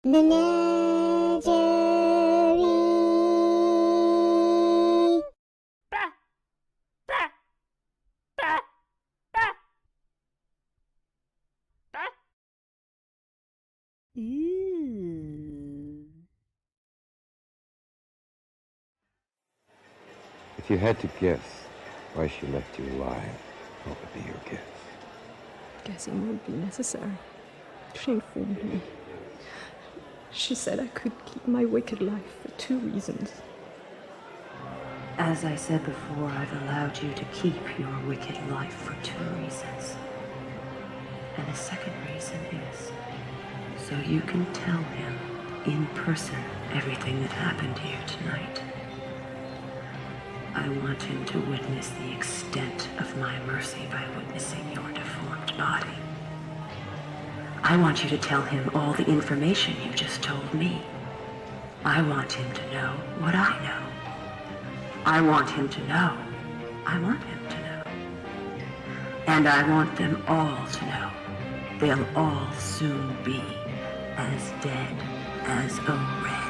Menagerie. If you had to guess why she left you alive, what would be your guess? Guessing would be necessary. She informed me. She said I could keep my wicked life for 2 reasons. As I said before, I've allowed you to keep your wicked life for 2 reasons. And the second reason is so you can tell him in person everything that happened here tonight. I want him to witness the extent of my mercy by witnessing your deformed body. I want you to tell him all the information you just told me. I want him to know what I know. I want him to know. I want him to know. And I want them all to know. They'll all soon be as dead as a wren.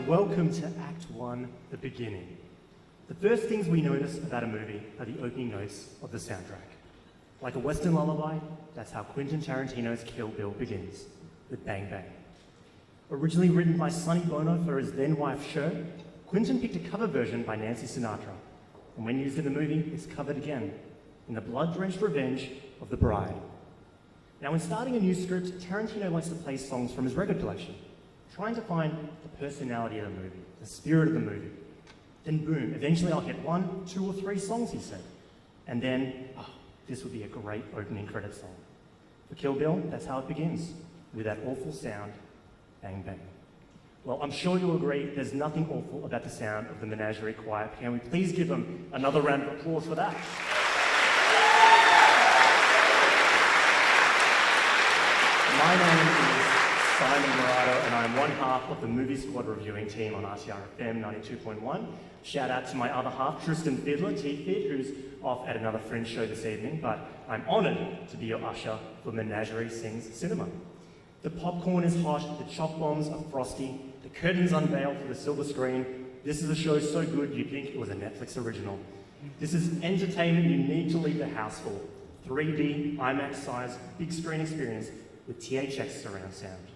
Welcome to Act 1, the beginning. The first things we notice about a movie are the opening notes of the soundtrack. Like a Western lullaby, that's how Quentin Tarantino's Kill Bill begins, with Bang Bang. Originally written by Sonny Bono for his then-wife Cher, Quentin picked a cover version by Nancy Sinatra, and when used in the movie, it's covered again, in the blood-drenched revenge of the bride. Now, when starting a new script, Tarantino likes to play songs from his record collection, trying to find the personality of the movie, the spirit of the movie. Then boom, eventually I'll hit 1, 2, or 3 songs, he said. And then, this would be a great opening credit song. For Kill Bill, that's how it begins, with that awful sound, bang bang. Well, I'm sure you'll agree there's nothing awful about the sound of the Menagerie Choir. Can we please give them another round of applause for that? My name is Simon Morado, and I'm one half of the Movie Squad reviewing team on RTR FM 92.1. Shout out to my other half, Tristan Fiddler, T-Fid, who's off at another Fringe show this evening, but I'm honoured to be your usher for Menagerie Sings Cinema. The popcorn is hot, the choc bombs are frosty, the curtains unveiled for the silver screen. This is a show so good you'd think it was a Netflix original. This is entertainment you need to leave the house for. 3D, IMAX-sized, big screen experience with THX surround sound.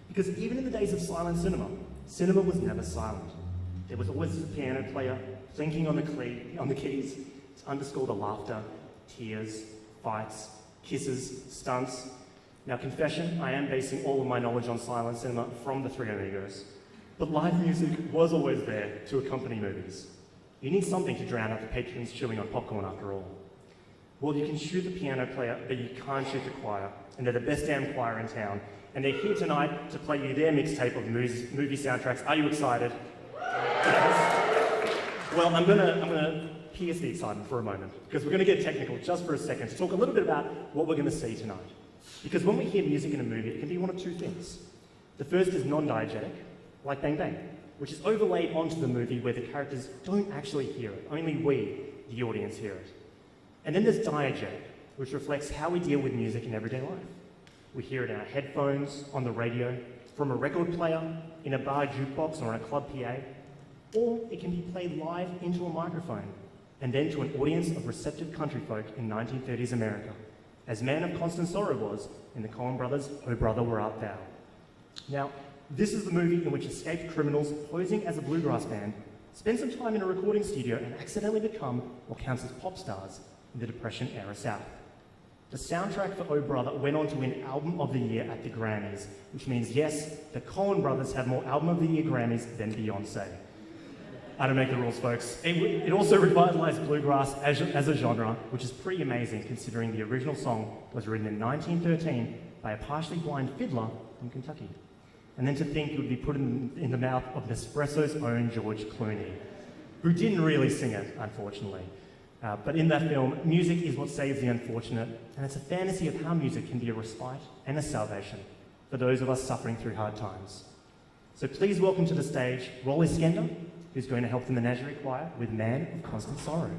Because even in the days of silent cinema, cinema was never silent. There was always a piano player clinking on the keys to underscore the laughter, tears, fights, kisses, stunts. Now, confession, I am basing all of my knowledge on silent cinema from the Three Amigos. But live music was always there to accompany movies. You need something to drown out the patrons chewing on popcorn after all. Well, you can shoot the piano player, but you can't shoot the choir, and they're the best damn choir in town. And they're here tonight to play you their mixtape of movie soundtracks. Are you excited? Yes. Well, I'm gonna pierce the excitement for a moment, because we're gonna get technical just for a second to talk a little bit about what we're gonna see tonight. Because when we hear music in a movie, it can be one of two things. The first is non-diegetic, like Bang Bang, which is overlaid onto the movie where the characters don't actually hear it. Only we, the audience, hear it. And then there's diegetic, which reflects how we deal with music in everyday life. We hear it in our headphones, on the radio, from a record player, in a bar jukebox or on a club PA, or it can be played live into a microphone, and then to an audience of receptive country folk in 1930s America, as Man of Constant Sorrow was in the Coen brothers' Oh Brother, Where Art Thou? Now, this is the movie in which escaped criminals posing as a bluegrass band spend some time in a recording studio and accidentally become what counts as pop stars in the Depression-era South. The soundtrack for Oh Brother went on to win Album of the Year at the Grammys, which means, yes, the Coen brothers have more Album of the Year Grammys than Beyonce. I don't make the rules, folks. It also revitalized bluegrass as a genre, which is pretty amazing considering the original song was written in 1913 by a partially blind fiddler from Kentucky. And then to think it would be put in the mouth of Nespresso's own George Clooney, who didn't really sing it, unfortunately. But in that film, music is what saves the unfortunate, and it's a fantasy of how music can be a respite and a salvation for those of us suffering through hard times. So please welcome to the stage Rolly Skender, who's going to help the Menagerie Choir with Man of Constant Sorrow.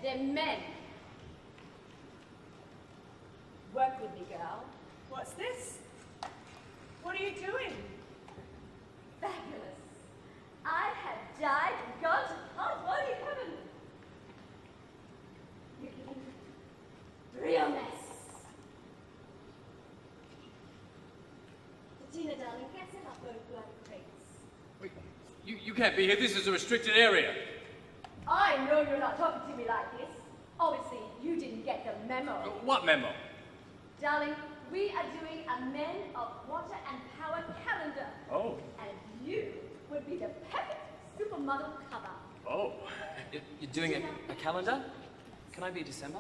They're men. Work with me, girl. What's this? What are you doing? Fabulous. I have died and gone to hot-body heaven. You're getting real mess. Tina, darling, get set up those bloody crates. Wait, you can't be here. This is a restricted area. I know you're not talking to me like this. Obviously, you didn't get the memo. What memo? Darling, we are doing a Men of Water and Power calendar. Oh. And you would be the perfect supermodel cover. Oh. You're doing a calendar? Can I be December?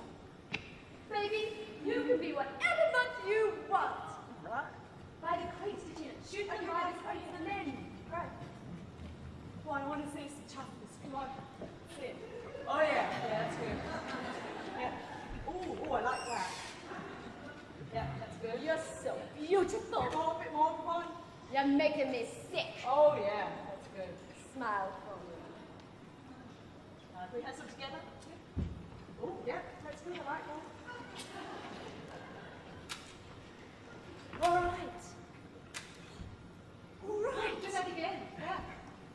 Baby, you can be whatever month you want. Right. By the crates, Tina. Shoot them by the crates for men. Right. Well, I want to see some toughness. Come on. Sit. Oh, yeah. Yeah, that's good. Yeah. Ooh, I like that. Yeah, that's good. You're so beautiful. A bit more, come on. You're making me sick. Oh, yeah, that's good. Smile for me. If we hands them together. Yeah. Oh, yeah, that's good. I like that. All right. All right. Do that again. Yeah.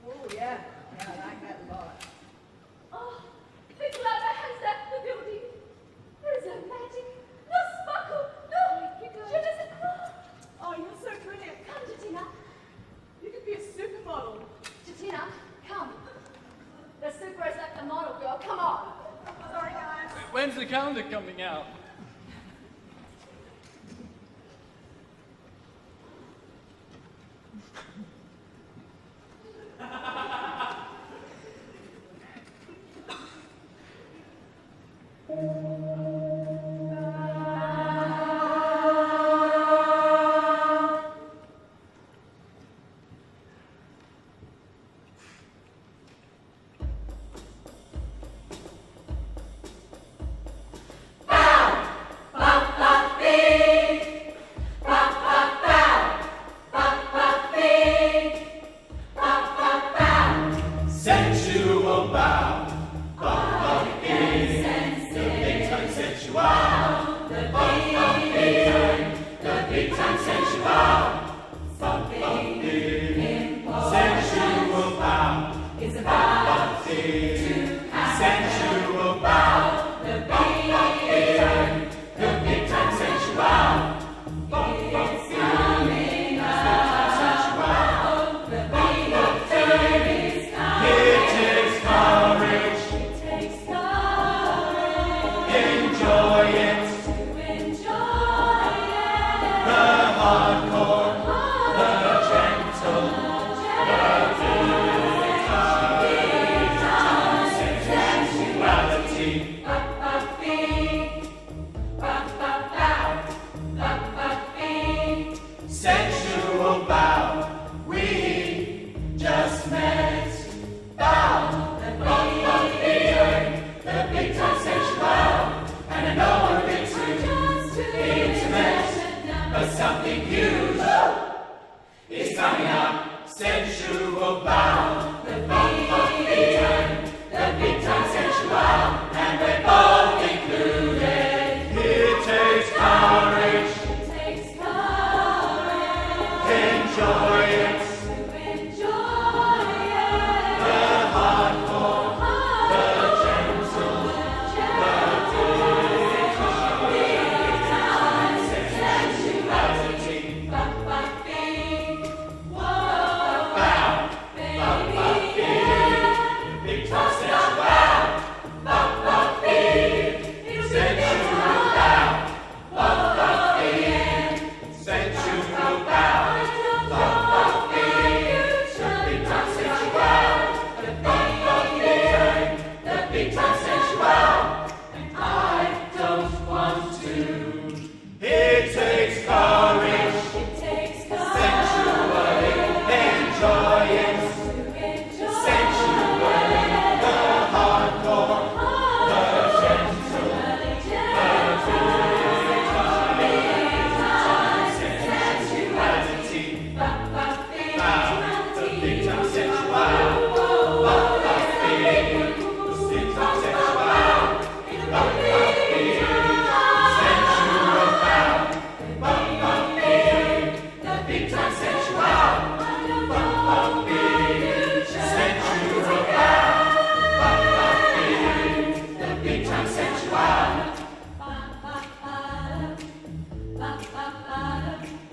Oh, yeah. Yeah, I like that a lot. Oh, the glamour has left the building. There's no magic, no sparkle, no je ne sais quoi. Oh, you're so brilliant. Come, Jatina. You could be a supermodel. Jatina, come. The super has left the model, girl. Come on. Sorry, guys. When's the calendar coming out?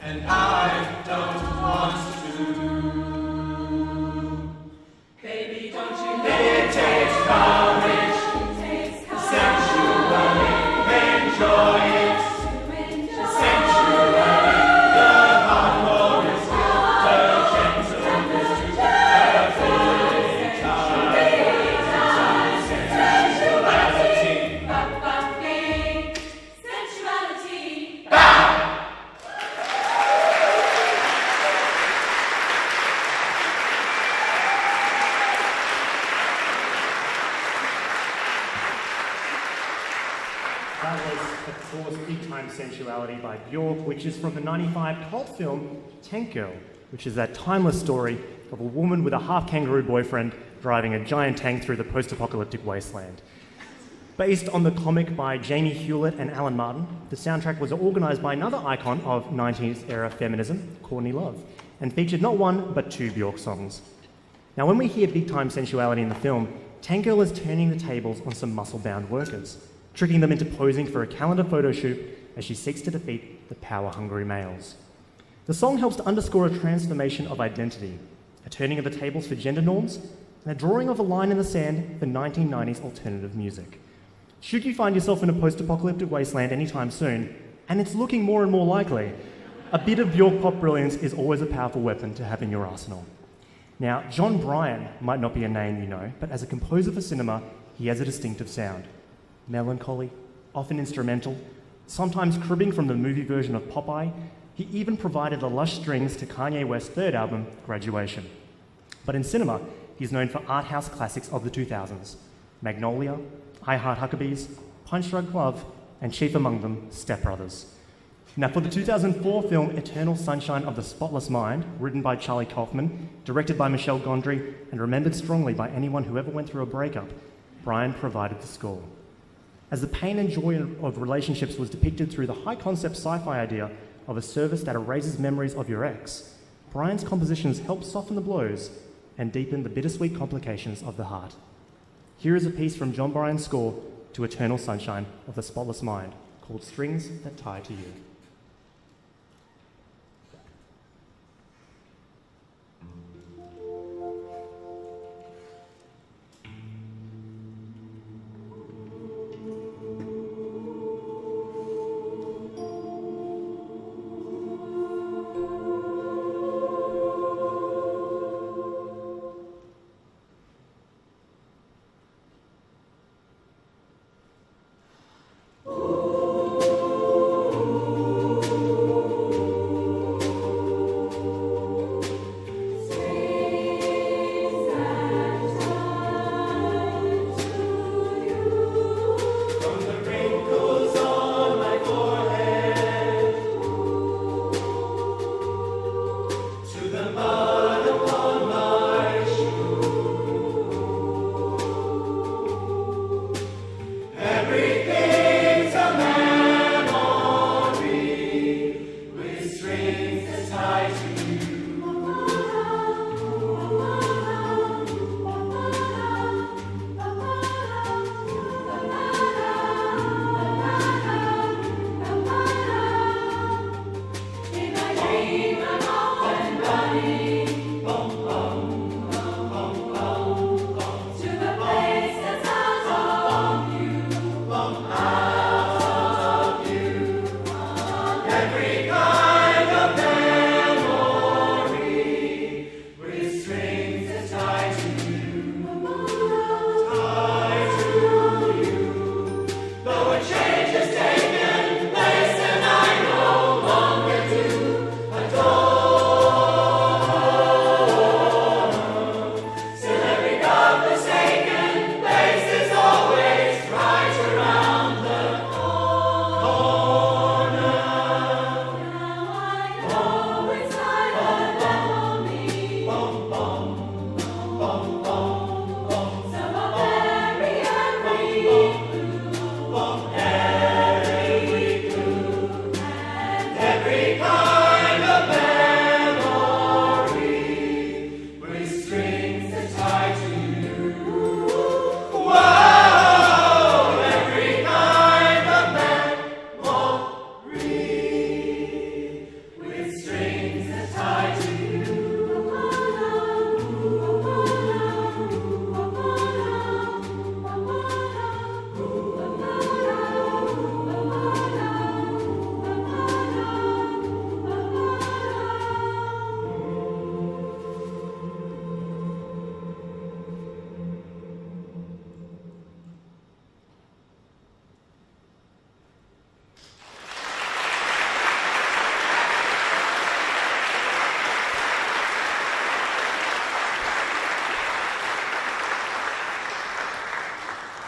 and I don't want to. Baby, don't you know it takes courage, sensually enjoy it, sensually the hard is good, the gentleness to every time, sensuality, sensuality, That was, of course, Big Time Sensuality by Bjork, which is from the 95 cult film Tank Girl, which is that timeless story of a woman with a half-kangaroo boyfriend driving a giant tank through the post-apocalyptic wasteland. Based on the comic by Jamie Hewlett and Alan Martin, the soundtrack was organised by another icon of 90s-era feminism, Courtney Love, and featured not one, but two Bjork songs. Now, when we hear Big Time Sensuality in the film, Tank Girl is turning the tables on some muscle-bound workers, tricking them into posing for a calendar photo shoot as she seeks to defeat the power-hungry males. The song helps to underscore a transformation of identity, a turning of the tables for gender norms, and a drawing of a line in the sand for 1990s alternative music. Should you find yourself in a post-apocalyptic wasteland anytime soon, and it's looking more and more likely, a bit of Bjork pop brilliance is always a powerful weapon to have in your arsenal. Now, John Bryan might not be a name you know, but as a composer for cinema, he has a distinctive sound. Melancholy, often instrumental, sometimes cribbing from the movie version of Popeye. He even provided the lush strings to Kanye West's third album, Graduation. But in cinema, he's known for art house classics of the 2000s, Magnolia, I Heart Huckabees, Punch Drunk Love, and chief among them, Step Brothers. Now, for the 2004 film Eternal Sunshine of the Spotless Mind, written by Charlie Kaufman, directed by Michel Gondry, and remembered strongly by anyone who ever went through a breakup, Bryan provided the score. As the pain and joy of relationships was depicted through the high-concept sci-fi idea of a service that erases memories of your ex, Bryan's compositions help soften the blows and deepen the bittersweet complications of the heart. Here is a piece from John Bryan's score to Eternal Sunshine of the Spotless Mind, called Strings That Tie to You.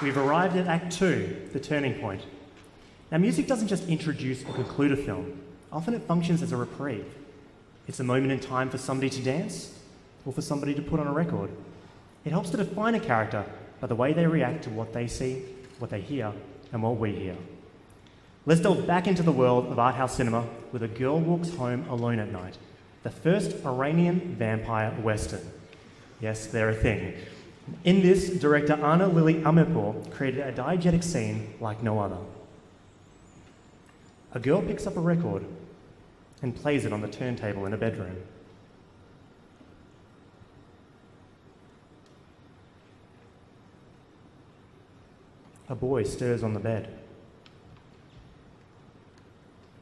we've arrived at Act 2, the turning point. Now, music doesn't just introduce or conclude a film. Often it functions as a reprieve. It's a moment in time for somebody to dance or for somebody to put on a record. It helps to define a character by the way they react to what they see, what they hear, and what we hear. Let's delve back into the world of art house cinema with A Girl Walks Home Alone at Night, the first Iranian vampire western. Yes, they're a thing. In this, director Anna Lily Amirpour created a diegetic scene like no other. A girl picks up a record and plays it on the turntable in a bedroom. A boy stirs on the bed.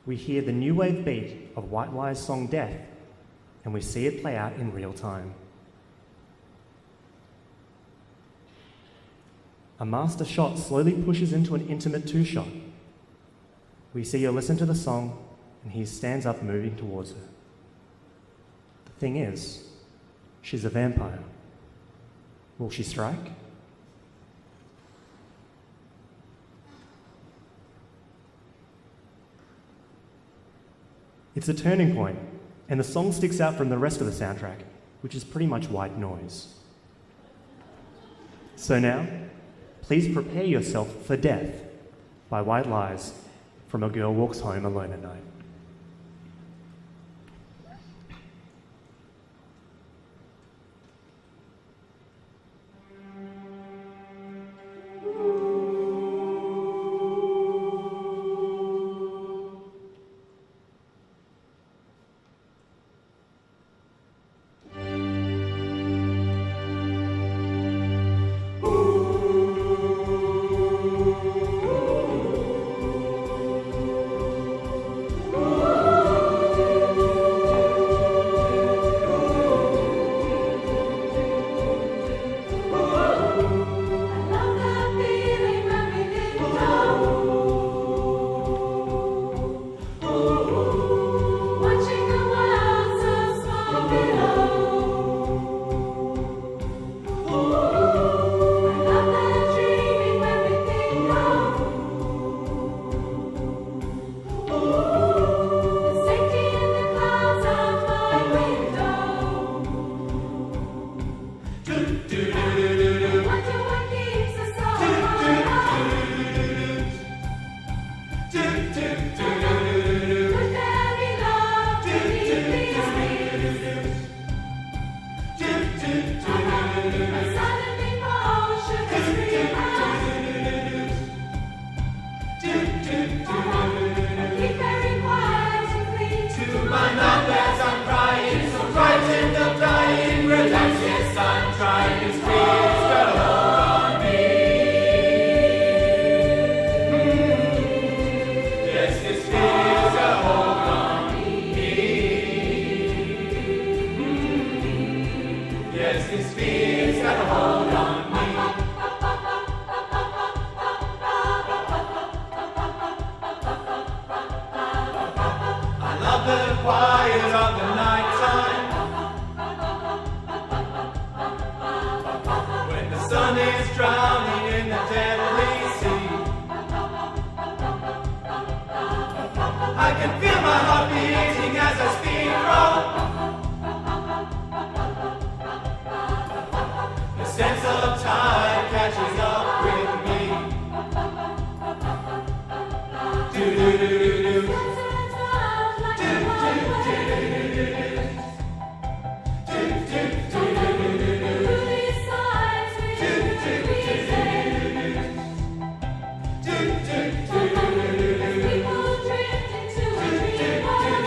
We hear the new wave beat of White Lies' song Death, and we see it play out in real time. A master shot slowly pushes into an intimate two-shot. We see her listen to the song, and he stands up moving towards her. The thing is, she's a vampire. Will she strike? It's a turning point, and the song sticks out from the rest of the soundtrack, which is pretty much white noise. So now, please prepare yourself for Death by White Lies from A Girl Walks Home Alone at Night. People drift into a dream.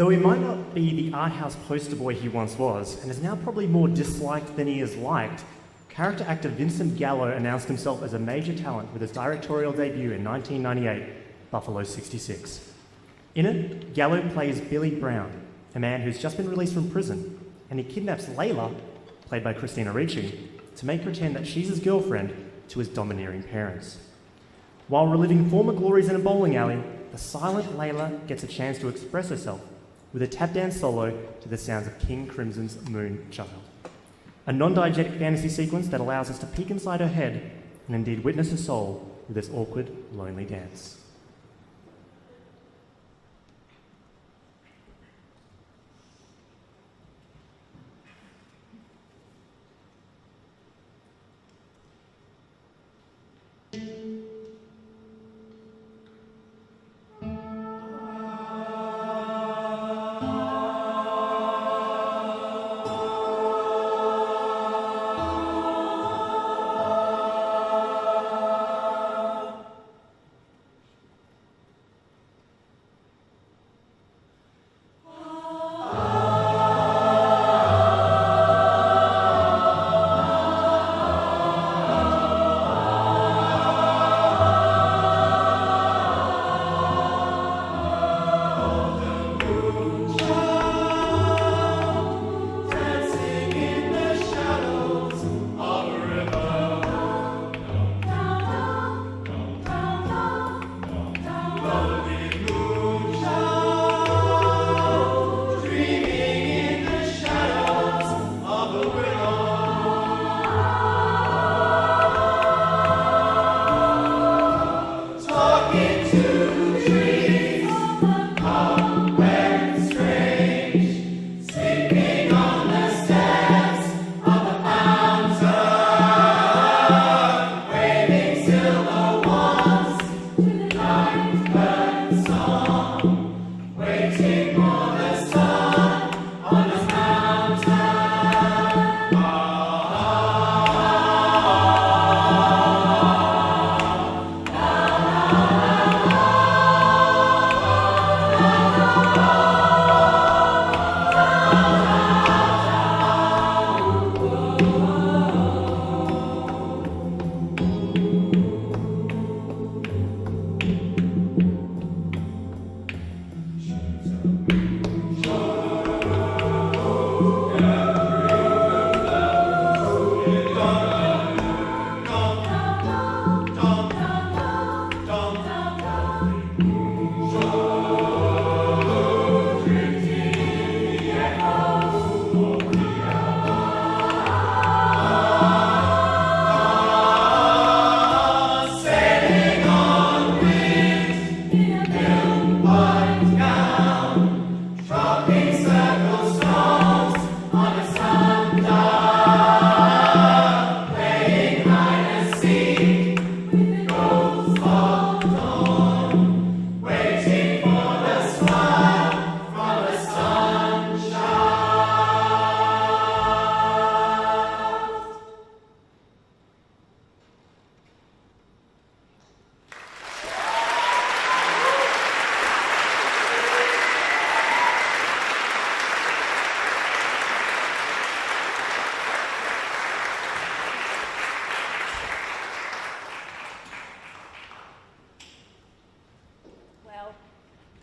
Though he might not be the art house poster boy he once was, and is now probably more disliked than he is liked, character actor Vincent Gallo announced himself as a major talent with his directorial debut in 1998, Buffalo 66. In it, Gallo plays Billy Brown, a man who's just been released from prison, and he kidnaps Layla, played by Christina Ricci, to make pretend that she's his girlfriend to his domineering parents. While reliving former glories in a bowling alley, the silent Layla gets a chance to express herself with a tap dance solo to the sounds of King Crimson's Moonchild. A non-diegetic fantasy sequence that allows us to peek inside her head and indeed witness her soul with this awkward, lonely dance.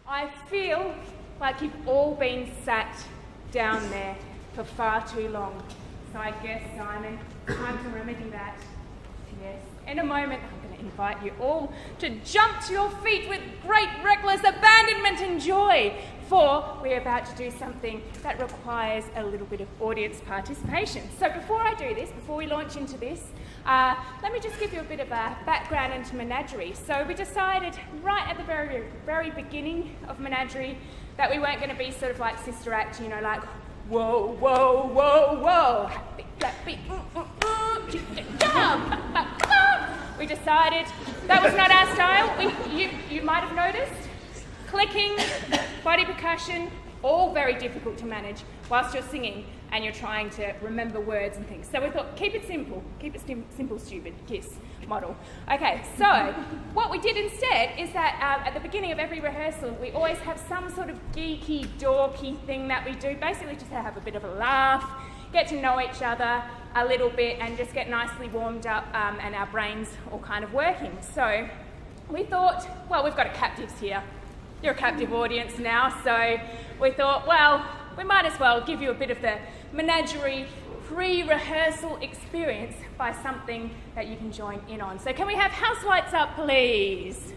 I feel like you've all been sat down there for far too long. So I guess, Simon, time to remedy that. Yes, in a moment I'm going to invite you all to jump to your feet with great reckless abandonment and joy, for we're about to do something that requires a little bit of audience participation. So before I do this, before we launch into this, let me just give you a bit of a background into Menagerie. So we decided right at the very, very beginning of Menagerie that we weren't going to be sort of like Sister Act, you know, like whoa, whoa, whoa, whoa, that beat, jump, come on. We decided that was not our style. You might have noticed. Clicking, body percussion, all very difficult to manage whilst you're singing and you're trying to remember words and things. So we thought, keep it simple, stupid, yes. model. Okay, so what we did instead is that at the beginning of every rehearsal, we always have some sort of geeky, dorky thing that we do, basically just to have a bit of a laugh, get to know each other a little bit, and just get nicely warmed up and our brains all kind of working. So we thought, well, we've got a captives here. You're a captive audience now, so we thought, well, we might as well give you a bit of the menagerie pre-rehearsal experience by something that you can join in on. So can we have house lights up, please?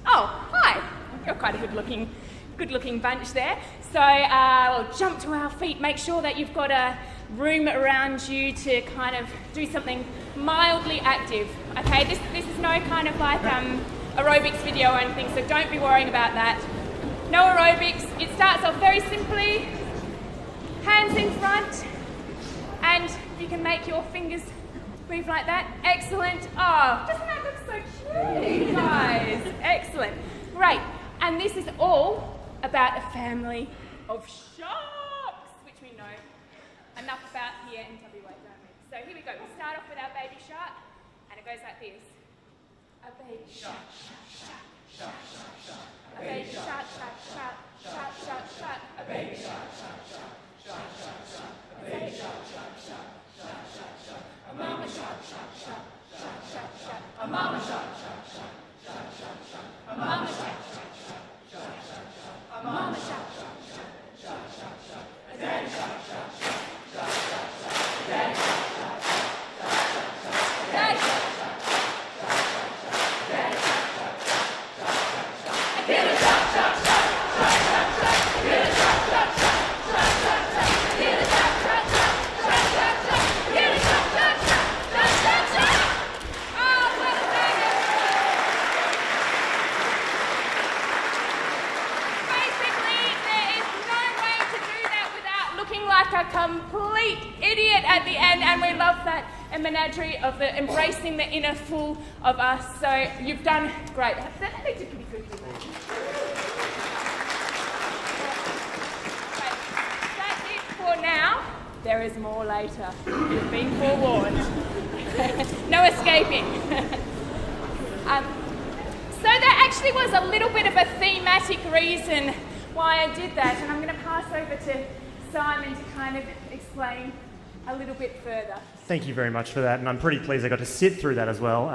Oh, hi. You're quite a good-looking bunch there. So we'll jump to our feet, make sure that you've got a room around you to kind of do something mildly active. Okay, this is no kind of like aerobics video or anything, so don't be worrying about that. No aerobics. It starts off very simply. Hands in front, and you can make your fingers move like that. Excellent. Oh, doesn't that look so cute, guys? Excellent. Great. And this is all about a family of sharks, which we know enough about here in WA, don't we? So here we go. We start off with our baby shark, and it goes like this. A baby shark, shark, shark, shark, shark, shark. A baby shark, shark, shark, shark, shark, shark. A baby shark, shark, shark, shark, shark, shark. A baby shark, shark, shark, shark, shark, shark. A mama shark, shark, shark, shark, shark, shark. A mama shark, shark, shark, shark, shark, shark. A mama shark, shark, shark, shark, shark, shark. A mama shark, shark, shark, shark, shark, shark. A daddy shark, shark, shark, shark, shark, shark. A daddy shark, shark, shark, shark, shark, shark. A daddy shark, shark, shark, shark, shark, shark. A daddy shark, shark, shark, shark, shark, shark. A daddy shark, shark, shark, shark, shark, shark. A daddy shark, shark, shark, shark, shark, shark. A daddy shark, shark, shark, shark, shark, shark. A daddy shark, shark, shark, shark, shark, shark. Oh, well done. Basically, there is no way to do that without looking like a complete idiot at the end, and we love that menagerie of the embracing the inner fool of us. So you've done great. That makes it pretty good. Okay, that's it for now. There is more later. You've been forewarned. No escaping. So there actually was a little bit of a thematic reason why I did that, and I'm going to pass over to Simon to kind of explain a little bit further. Thank you very much for that, and I'm pretty pleased I got to sit through that as well.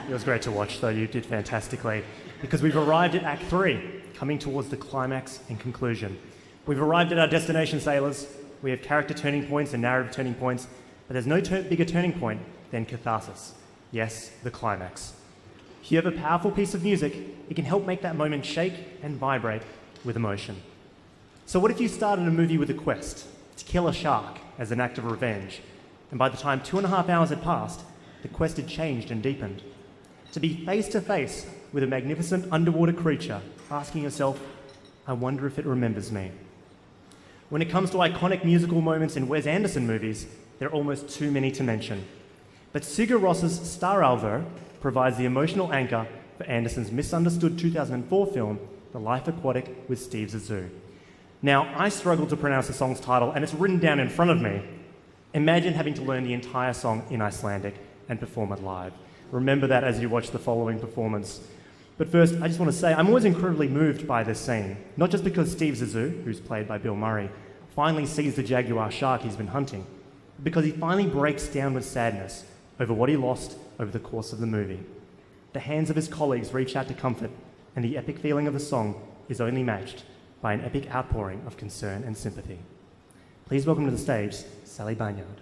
It was great to watch, though you did fantastically, because we've arrived at Act 3, coming towards the climax and conclusion. We've arrived at our destination, sailors. We have character turning points and narrative turning points, but there's no bigger turning point than catharsis. Yes, the climax. If you have a powerful piece of music, it can help make that moment shake and vibrate with emotion. So what if you started a movie with a quest to kill a shark as an act of revenge, and by the time 2.5 hours had passed, the quest had changed and deepened? To be face to face with a magnificent underwater creature, asking yourself, I wonder if it remembers me. When it comes to iconic musical moments in Wes Anderson movies, there are almost too many to mention. But Sigur Ros's Starálfur provides the emotional anchor for Anderson's misunderstood 2004 film, The Life Aquatic with Steve Zissou. Now, I struggle to pronounce the song's title, and it's written down in front of me. Imagine having to learn the entire song in Icelandic and perform it live. Remember that as you watch the following performance. But first, I just want to say I'm always incredibly moved by this scene, not just because Steve Zissou, who's played by Bill Murray, finally sees the jaguar shark he's been hunting, but because he finally breaks down with sadness over what he lost over the course of the movie. The hands of his colleagues reach out to comfort, and the epic feeling of the song is only matched by an epic outpouring of concern and sympathy. Please welcome to the stage, Sal Banyard.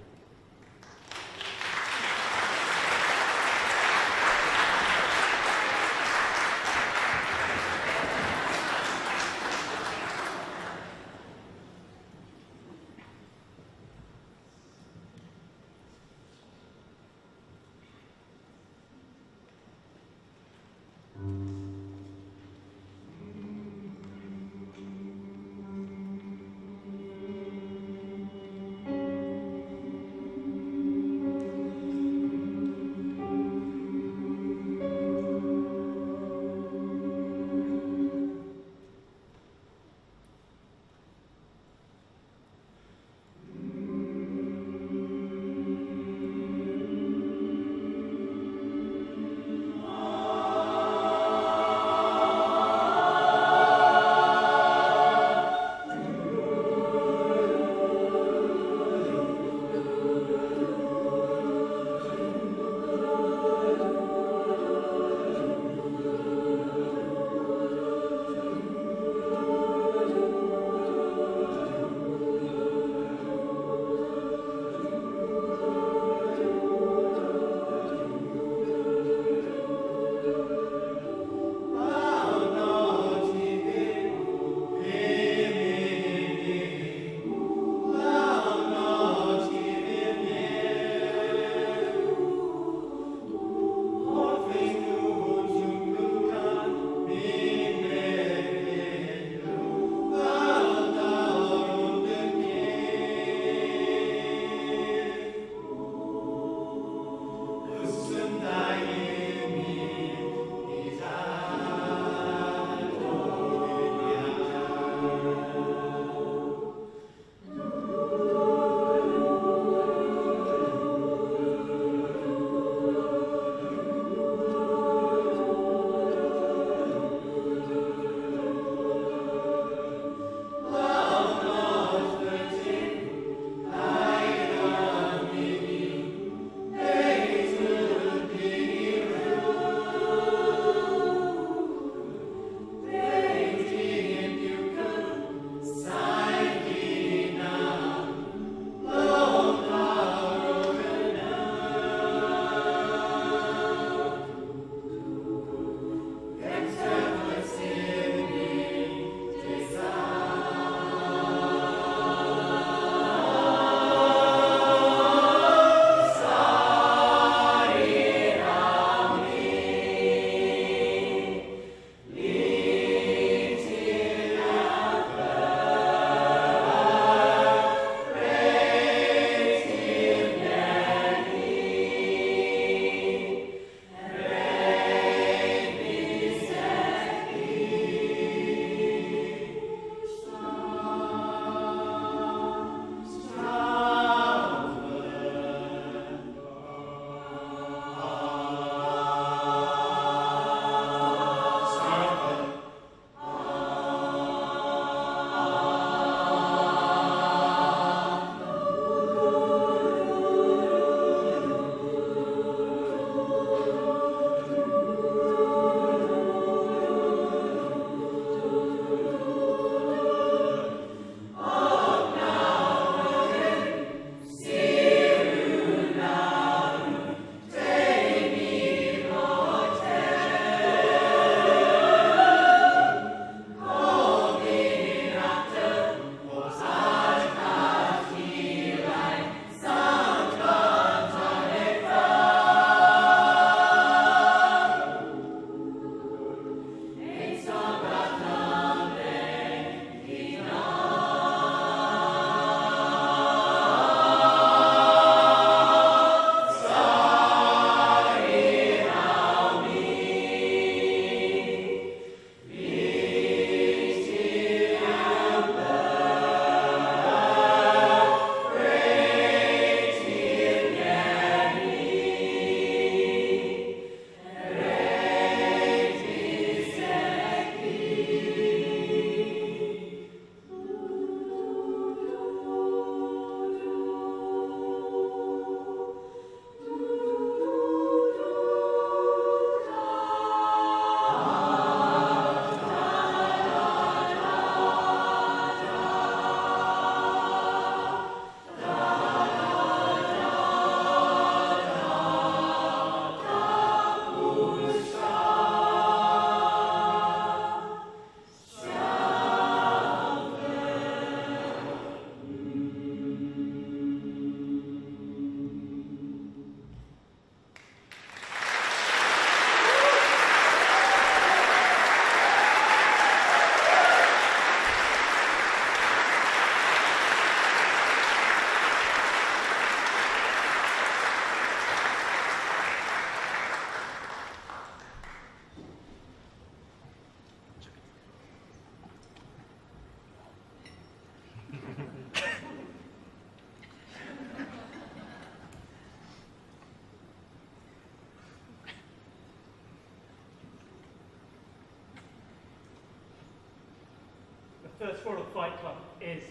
first rule of Fight Club is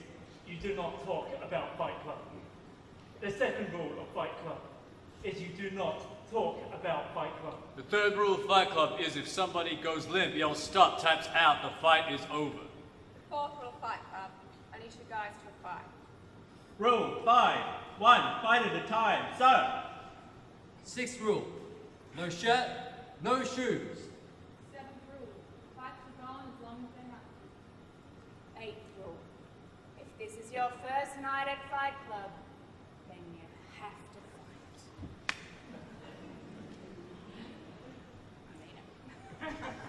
you do not talk about Fight Club. The second rule of Fight Club is you do not talk about Fight Club. The third rule of Fight Club is if somebody goes limp, yell stop, taps out, the fight is over. The fourth rule of Fight Club, I need you guys to a fight. Rule 5. 1 fight at a time. So, 6th rule. No shirt, no shoes. 7th rule. Fights will go on as long as they have. 8th rule. If this is your first night at Fight Club, then you have to fight. I mean it.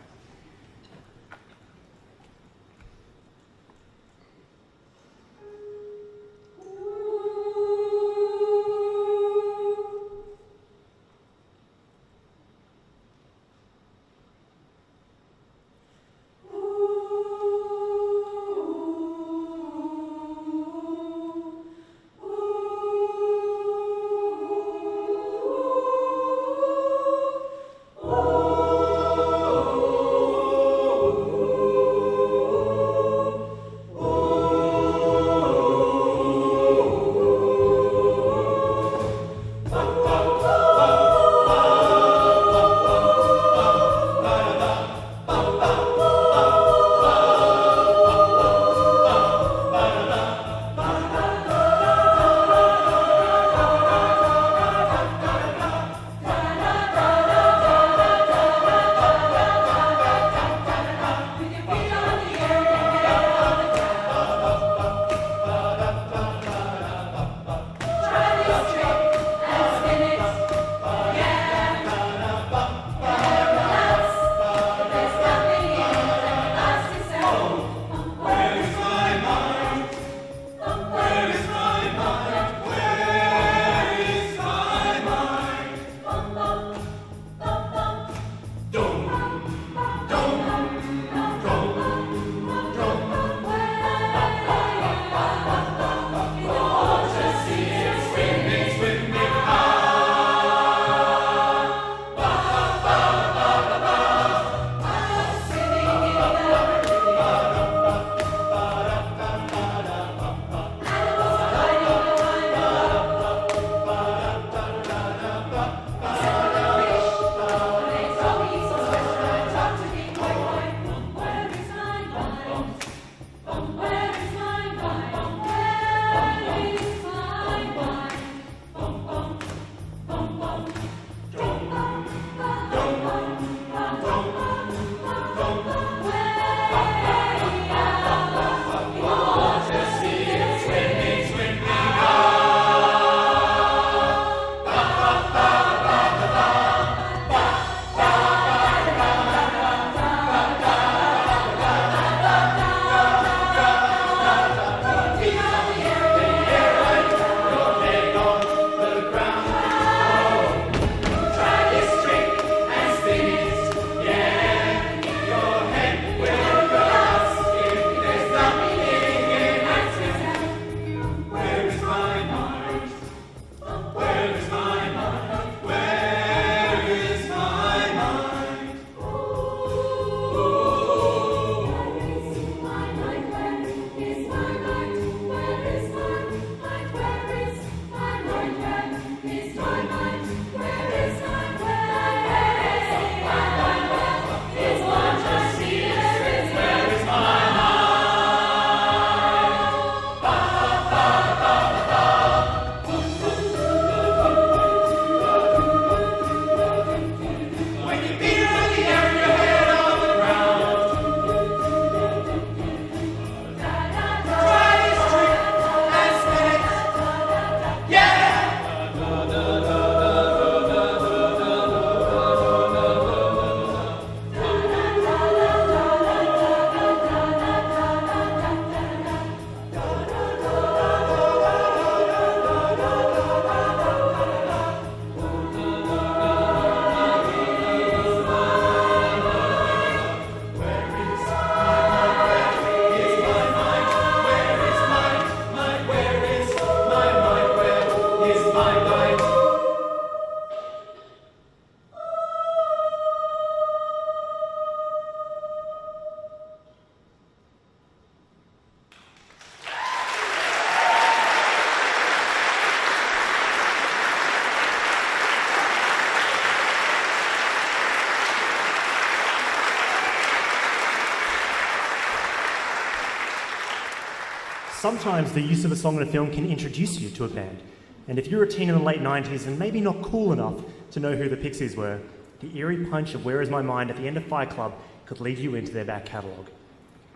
Sometimes the use of a song in a film can introduce you to a band. And if you're a teen in the late 90s and maybe not cool enough to know who the Pixies were, the eerie punch of Where Is My Mind at the end of Fight Club could lead you into their back catalogue.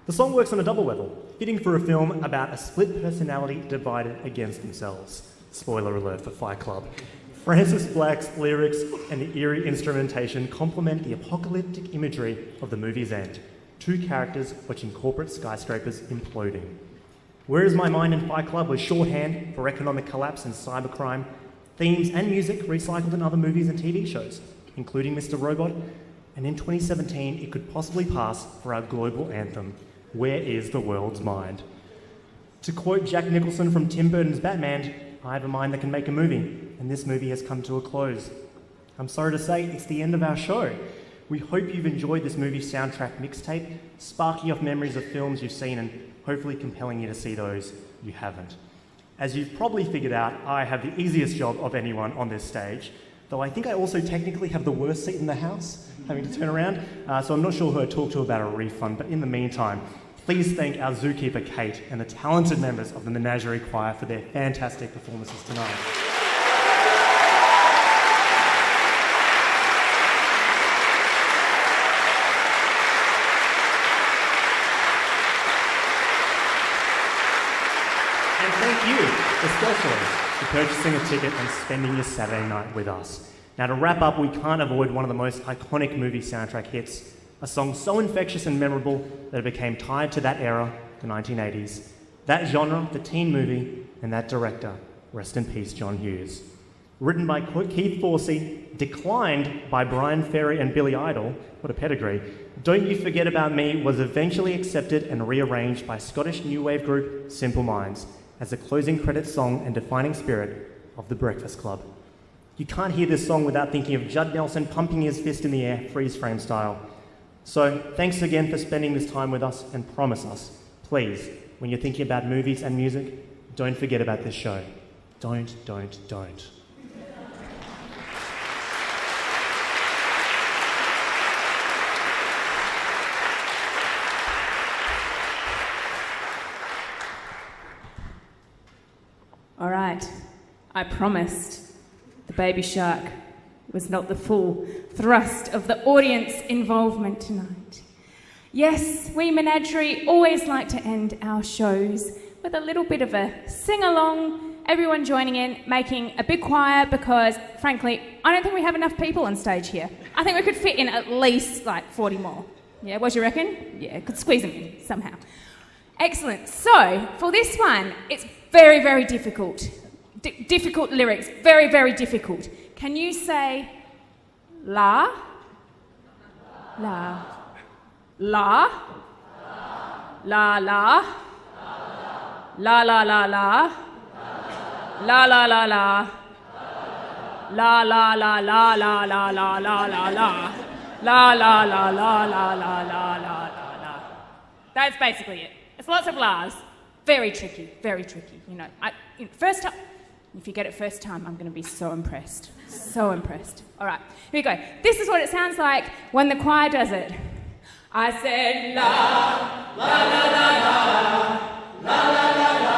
The song works on a double level, fitting for a film about a split personality divided against themselves. Spoiler alert for Fight Club. Francis Black's lyrics and the eerie instrumentation complement the apocalyptic imagery of the movie's end. Two characters watching corporate skyscrapers imploding. Where Is My Mind in Fight Club was shorthand for economic collapse and cybercrime, themes and music recycled in other movies and TV shows, including Mr. Robot, and in 2017 it could possibly pass for our global anthem, Where Is the World's Mind? To quote Jack Nicholson from Tim Burton's Batman, I have a mind that can make a movie, and this movie has come to a close. I'm sorry to say, it's the end of our show. We hope you've enjoyed this movie soundtrack mixtape, sparking off memories of films you've seen and hopefully compelling you to see those you haven't. As you've probably figured out, I have the easiest job of anyone on this stage, though I think I also technically have the worst seat in the house, having to turn around, so I'm not sure who I'd talk to about a refund, but in the meantime, please thank our zookeeper Kate and the talented members of the Menagerie Choir for their fantastic performances tonight. And thank you, especially, for purchasing a ticket and spending your Saturday night with us. Now, to wrap up, we can't avoid one of the most iconic movie soundtrack hits, a song so infectious and memorable that it became tied to that era, the 1980s, that genre, the teen movie, and that director. Rest in peace, John Hughes. Written by Keith Forsey, declined by Brian Ferry and Billy Idol, what a pedigree, Don't You Forget About Me was eventually accepted and rearranged by Scottish new wave group Simple Minds as the closing credits song and defining spirit of The Breakfast Club. You can't hear this song without thinking of Judd Nelson pumping his fist in the air, freeze frame style. So thanks again for spending this time with us, and promise us, please, when you're thinking about movies and music, don't forget about this show. Don't. All right, I promised the baby shark was not the full thrust of the audience involvement tonight. Yes, we Menagerie always like to end our shows with a little bit of a sing-along, everyone joining in, making a big choir, because, frankly, I don't think we have enough people on stage here. I think we could fit in at least, 40 more. Yeah, what do you reckon? Yeah, could squeeze them in somehow. Excellent. So, for this one, it's very, very difficult. Difficult lyrics. Very, very difficult. Can you say la? La. La. La la. La la la la. La la la la. La la la la la la la la la la. La la la la la la la la. That's basically it. It's lots of la's. Very tricky, very tricky. First time, if you get it first time, I'm going to be so impressed. So impressed. All right, here we go. This is what it sounds like when the choir does it. I said la, la la la la, la la la la,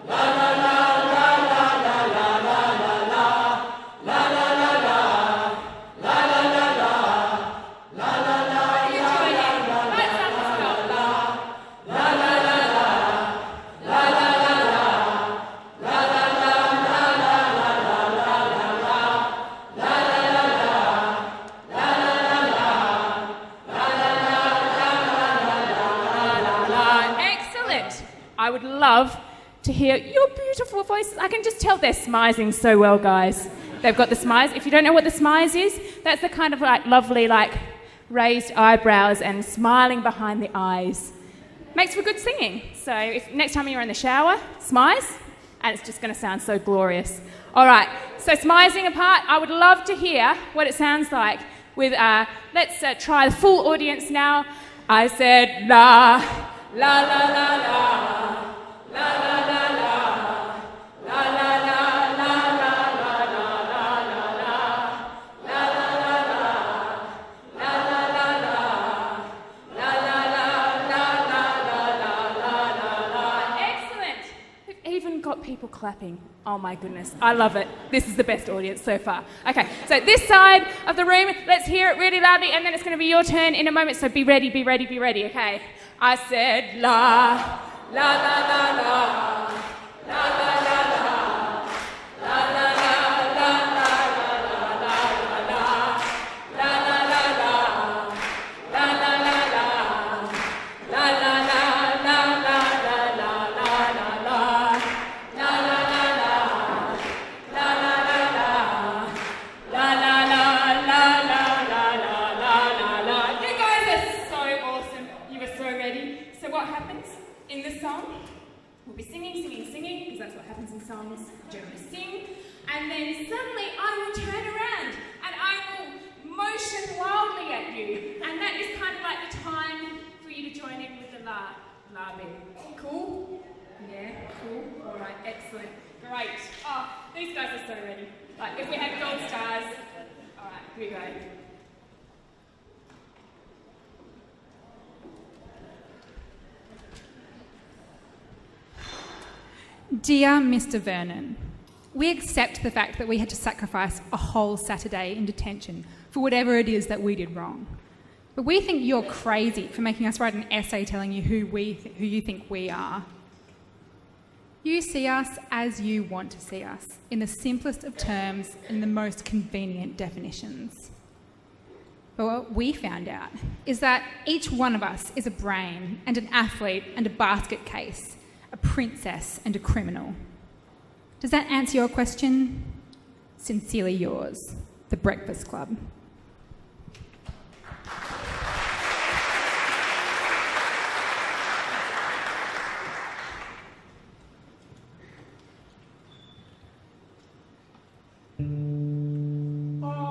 la la la la la la la la la, la la la la, la la la la, la la la. What are you doing here? Right up as well. La la la la, la la la la, la la la la la la la la la, la la la la, la la la la. Excellent. I would love to hear your beautiful voices. I can just tell they're smizing so well, guys. They've got the smize. If you don't know what the smize is, that's the kind of lovely raised eyebrows and smiling behind the eyes. Makes for good singing. So if next time you're in the shower, smize, and it's just going to sound so glorious. All right, so smizing apart, I would love to hear what it sounds like with, let's try the full audience now. I said la, la la la la, la la la la, la la la la la la la la la, la la la la, la la la la, la la la la la la la la la. got people clapping. Oh my goodness, I love it. This is the best audience so far. Okay, so this side of the room, let's hear it really loudly, and then it's going to be your turn in a moment, so be ready, be ready, be ready, okay? I said la, la, la, la, la, la, la, la, la, la, la, la. Songs generally sing, and then suddenly I will turn around and I will motion wildly at you, and that is kind of like the time for you to join in with the la bit. Cool? Yeah, cool. All right, excellent, great. Oh, these guys are so ready. Like if we had gold stars. All right, here we go. Dear Mr. Vernon, we accept the fact that we had to sacrifice a whole Saturday in detention for whatever it is that we did wrong. But we think you're crazy for making us write an essay telling you who you think we are. You see us as you want to see us, in the simplest of terms and the most convenient definitions. But what we found out is that each one of us is a brain and an athlete and a basket case, a princess and a criminal. Does that answer your question? Sincerely yours, The Breakfast Club. Oh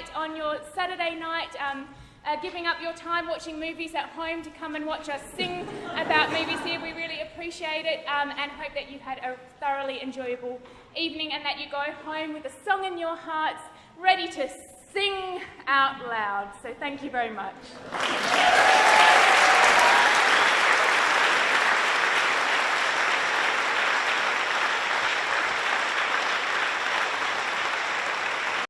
night, on your Saturday night, giving up your time watching movies at home to come and watch us sing about movies here. We really appreciate it and hope that you've had a thoroughly enjoyable evening and that you go home with a song in your hearts, ready to sing out loud. So thank you very much.